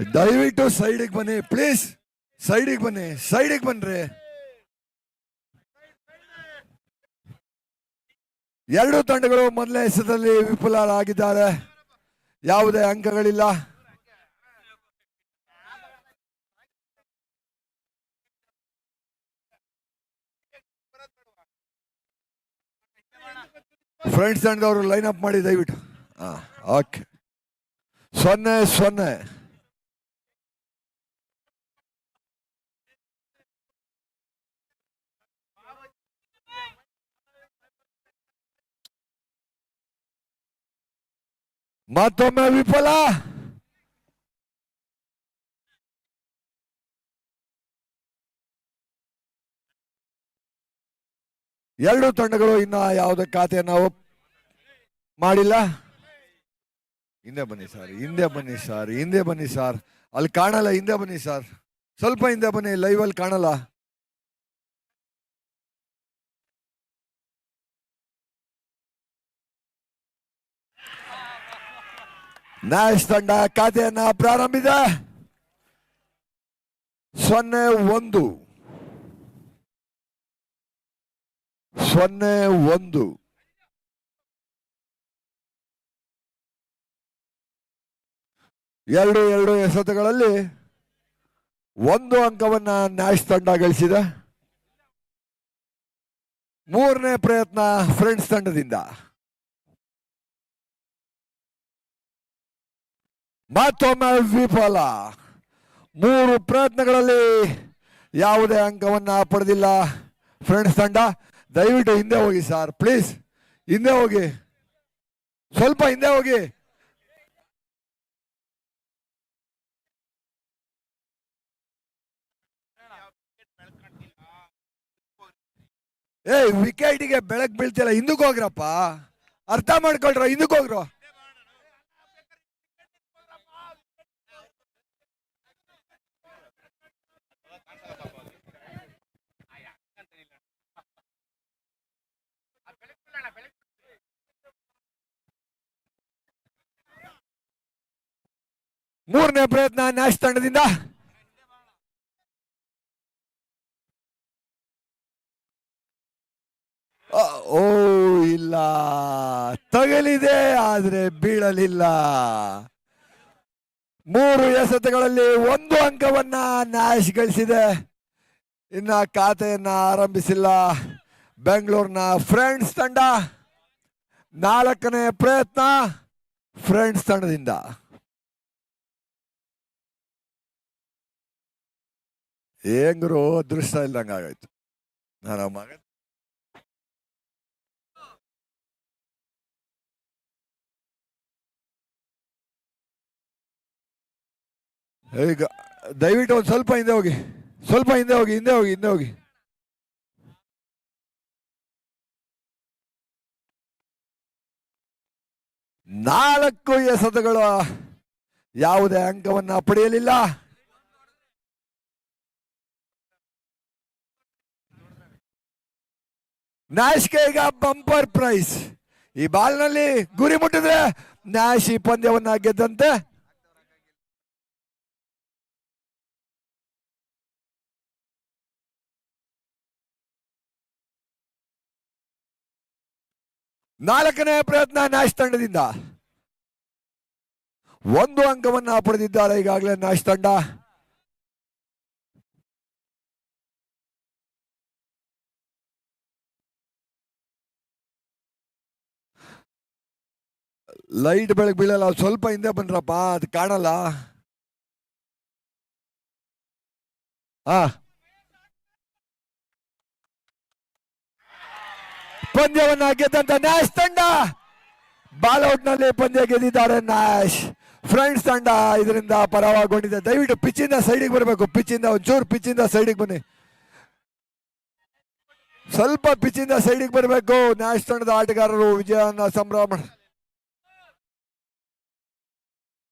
ದಯವಿಟ್ಟು ಸೈಡಿಗೆ ಬನ್ನಿ ಪ್ಲೀಸ್. ಸೈಡಿಗೆ ಬನ್ನಿ, ಸೈಡಿಗೆ ಬನ್ರಿ. ಎರಡು ತಂಡಗಳು ಮೊದಲನೇ ಎಸೆತದಲ್ಲಿ ವಿಫಲರಾಗಿದ್ದಾರೆ. ಯಾವುದೇ ಅಂಕಗಳಿಲ್ಲ. ಫ್ರೆಂಡ್ಸ್ ತಂಡದವರು ಲೈನ್ ಅಪ್ ಮಾಡಿ ದಯವಿಟ್ಟು. ಓಕೆ, 0-0. ಮತ್ತೊಮ್ಮೆ ವಿಫಲ. ಎರಡು ತಂಡಗಳು ಇನ್ನ ಯಾವುದೇ ಖಾತೆಯನ್ನ ಮಾಡಿಲ್ಲ. ಹಿಂದೆ ಬನ್ನಿ ಸರ್, ಹಿಂದೆ ಬನ್ನಿ ಸರ್, ಹಿಂದೆ ಬನ್ನಿ ಸರ್. ಅಲ್ಲಿ ಕಾಣಲ್ಲ, ಹಿಂದೆ ಬನ್ನಿ ಸರ್, ಸ್ವಲ್ಪ ಹಿಂದೆ ಬನ್ನಿ, ಲೈವ್ ಅಲ್ಲಿ ಕಾಣಲ್ಲ. ನ್ಯಾಶ್ ತಂಡ ಖಾತೆಯನ್ನ ಪ್ರಾರಂಭಿಸಿದ. 0-1. 0-1. ಎರಡು ಎಸೆತಗಳಲ್ಲಿ 1 ಅಂಕವನ್ನ ನ್ಯಾಶ್ ತಂಡ ಗಳಿಸಿದೆ. ಮೂರನೇ ಪ್ರಯತ್ನ ಫ್ರೆಂಡ್ಸ್ ತಂಡದಿಂದ. ಮತ್ತೊಮ್ಮೆ ವಿಫಲ. 3 ಪ್ರಯತ್ನಗಳಲ್ಲಿ ಯಾವುದೇ ಅಂಕವನ್ನ ಪಡೆದಿಲ್ಲ ಫ್ರೆಂಡ್ಸ್ ತಂಡ. ದಯವಿಟ್ಟು ಹಿಂದೆ ಹೋಗಿ ಸರ್, ಪ್ಲೀಸ್ ಹಿಂದೆ ಹೋಗಿ, ಸ್ವಲ್ಪ ಹಿಂದೆ ಹೋಗಿ. ವಿಕೆಟ್ಗೆ ಬೆಳಕ್ ಬೀಳ್ತಿಲ್ಲ, ಹಿಂದಕ್ಕೆ ಹೋಗ್ರಪ್ಪ, ಅರ್ಥ ಮಾಡ್ಕೊಳ್ರ, ಹಿಂದಕ್ಕೆ ಹೋಗ್ರ. ಮೂರನೇ ಪ್ರಯತ್ನ ನ್ಯಾಶ್ ತಂಡದಿಂದ. ಓ ಇಲ್ಲ, ತಗಲಿದೆ ಆದ್ರೆ ಬೀಳಲಿಲ್ಲ. 3 ಎಸೆತಗಳಲ್ಲಿ 1 ಅಂಕವನ್ನ ನ್ಯಾಶ್ ಗಳಿಸಿದೆ. ಇನ್ನ ಖಾತೆಯನ್ನ ಆರಂಭಿಸಿಲ್ಲ ಬೆಂಗಳೂರಿನ ಫ್ರೆಂಡ್ಸ್ ತಂಡ. 4ನೇ ಪ್ರಯತ್ನ ಫ್ರೆಂಡ್ಸ್ ತಂಡದಿಂದ. ಹೆಂಗರು ಅದೃಷ್ಟ ಇಲ್ದಂಗ ಆಗಾಯ್ತು ನನ್ನ ಮಗ. ಈಗ ದಯವಿಟ್ಟು ಒಂದು ಸ್ವಲ್ಪ ಹಿಂದೆ ಹೋಗಿ, ಸ್ವಲ್ಪ ಹಿಂದೆ ಹೋಗಿ, ಹಿಂದೆ ಹೋಗಿ, ಹಿಂದೆ ಹೋಗಿ. ನಾಲ್ಕು ಎಸೆತಗಳು ಯಾವುದೇ ಅಂಕವನ್ನ ಪಡೆಯಲಿಲ್ಲ. ನ್ಯಾಶ್ಗೆ ಈಗ ಬಂಪರ್ ಪ್ರೈಸ್. ಈ ಬಾಲ್ನಲ್ಲಿ ಗುರಿ ಮುಟ್ಟಿದ್ರೆ ನ್ಯಾಶ್ ಈ ಪಂದ್ಯವನ್ನ ಗೆದ್ದಂತೆ. ನಾಲ್ಕನೇ ಪ್ರಯತ್ನ ನ್ಯಾಶ್ ತಂಡದಿಂದ. 1 ಅಂಕವನ್ನ ಪಡೆದಿದ್ದಾರೆ ಈಗಾಗಲೇ ನ್ಯಾಶ್ ತಂಡ. ಲೈಟ್ ಬೆಳಕು ಬೀಳಲ್ಲ, ಸ್ವಲ್ಪ ಹಿಂದೆ ಬನ್ರಪ್ಪ, ಅದು ಕಾಣಲ್ಲ. ಪಂದ್ಯವನ್ನ ಗೆದ್ದಂತ ನ್ಯಾಶ್ ತಂಡ. ಬಾಲ್ಔಟ್ ನಲ್ಲಿ ಪಂದ್ಯ ಗೆದ್ದಿದ್ದಾರೆ ನ್ಯಾಶ್. ಫ್ರೆಂಡ್ಸ್ ತಂಡ ಇದರಿಂದ ಪರವಾಗಿಕೊಂಡಿದೆ. ದಯವಿಟ್ಟು ಪಿಚ್ಚಿಂದ ಸೈಡಿಗೆ ಬರಬೇಕು, ಪಿಚ್ಚಿಂದ ಒಂಚೂರು ಪಿಚ್ಚಿಂದ ಸೈಡಿಗೆ ಬನ್ನಿ, ಸ್ವಲ್ಪ ಪಿಚ್ಚಿಂದ ಸೈಡಿಗೆ ಬರಬೇಕು. ನ್ಯಾಶ್ ತಂಡದ ಆಟಗಾರರು ವಿಜಯನ ಸಂಭ್ರಮ